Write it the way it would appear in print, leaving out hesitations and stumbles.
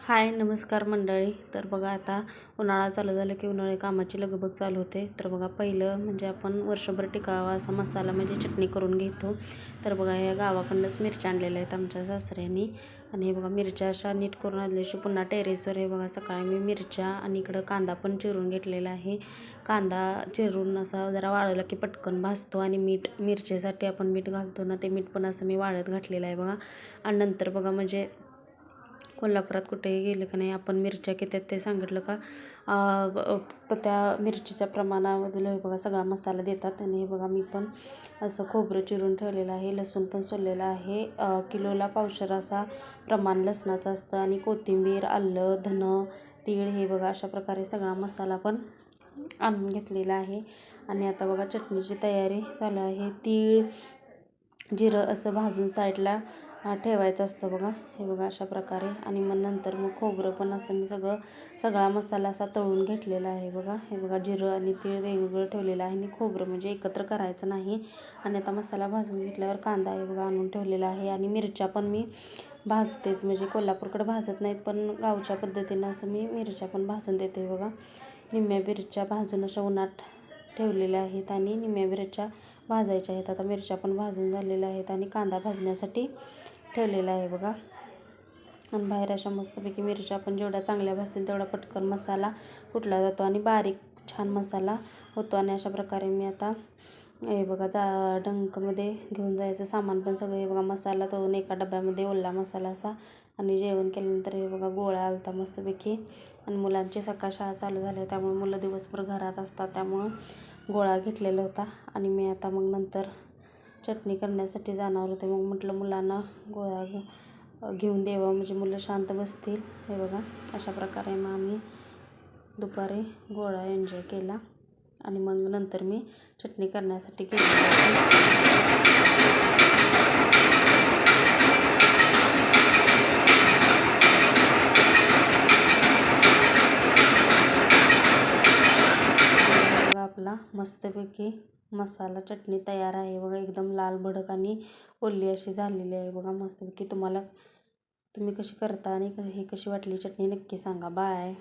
हाय नमस्कार मंडळी. तर बघा आता उन्हाळा चालू झाला की उन्हाळी कामाची लगबग चालू होते. तर बघा पहिलं म्हणजे आपण वर्षभर टिकावा असा मसाला म्हणजे चटणी करून घेतो. तर बघा ह्या गावाकडूनच मिरच्या आणलेल्या आहेत आमच्या सासऱ्यांनी. आणि हे बघा मिरच्या अशा नीट करून आणल्याशी पुन्हा टेरेसवर हे बघा सकाळी मी मिरच्या आणि इकडं कांदा पण चिरून घेतलेला आहे. कांदा चिरून असा जरा वाळवला की पटकन भाजतो आणि मिरचीसाठी आपण मीठ घालतो ना, ते मीठ पण असं मी वाळत घातलेलं आहे बघा. आणि नंतर बघा म्हणजे कोल्हापुरात कुठेही गेले का नाही आपण मिरच्या किती ते सांगितलं का त्या मिरचीच्या प्रमाणामधील हे बघा सगळा मसाला देतात. आणि हे बघा मी पण असं खोबरं चिरून ठेवलेलं आहे, लसूण पण सोललेलं आहे. किलोला पावशेर असा प्रमाण लसणाचं असतं. आणि कोथिंबीर, आलं, धनं, तीळ हे बघा अशा प्रकारे सगळा मसाला पण आणून घेतलेला आहे. आणि आता बघा चटणीची तयारी चालू आहे. तीळ, जिरं असं भाजून साईडला ठेवायचं असतं बघा. हे बघा अशा प्रकारे. आणि मग नंतर मग खोबरं पण असं मी सगळा मसाला असा तळून घेतलेला आहे बघा. हे बघा जिरं आणि तीळ वेगवेगळं ठेवलेलं आहे आणि खोबरं म्हणजे एकत्र करायचं नाही. आणि आता मसाला भाजून घेतल्यावर कांदा हे बघा आणून ठेवलेला आहे. आणि मिरच्या पण मी भाजतेच, म्हणजे कोल्हापूरकडे भाजत नाहीत पण गावच्या पद्धतीनं असं मी मिरच्या पण भाजून देते बघा. निम्म्या मिरच्या भाजून अशा उन्हात ठेवलेल्या आहेत आणि निम्म्या मिरच्या भाजायच्या आहेत. आता मिरच्या पण भाजून झालेल्या आहेत आणि कांदा भाजण्यासाठी ठेवलेला आहे बघा. आणि बाहेर अशा मस्तपैकी मिरच्या आपण जेवढ्या चांगल्या भाजतील तेवढा पटकन मसाला कुटला जातो आणि बारीक छान मसाला होतो. आणि अशा प्रकारे मी आता हे बघा डंकमध्ये घेऊन जायचं सामान पण सगळं हे बघा मसाला तो एका डब्यामध्ये ओला मसाला असा. आणि जेवण केल्यानंतर हे बघा गोळा आलता मस्तपैकी. आणि मुलांची सकाळ शाळा चालू झाली त्यामुळे मुलं दिवसभर घरात असतात त्यामुळं गोळा घेतलेला होता. आणि मी आता मग नंतर चटणी करण्यासाठी जाणार होते. मग म्हटलं मुलांना गोळा घेऊन द्यावा म्हणजे मुलं शांत बसतील. हे बघा अशा प्रकारे मग आम्ही दुपारी गोळा एन्जॉय केला. आणि मग नंतर मी चटणी करण्यासाठी आपला मस्तपैकी मसाला चटणी तयार आहे बघा. एकदम लाल भडक आणि ओली अशी झालेली आहे बघा मस्तपैकी. तुम्ही कशी करता आणि हे कशी वाटली चटणी नक्की सांगा. बाय.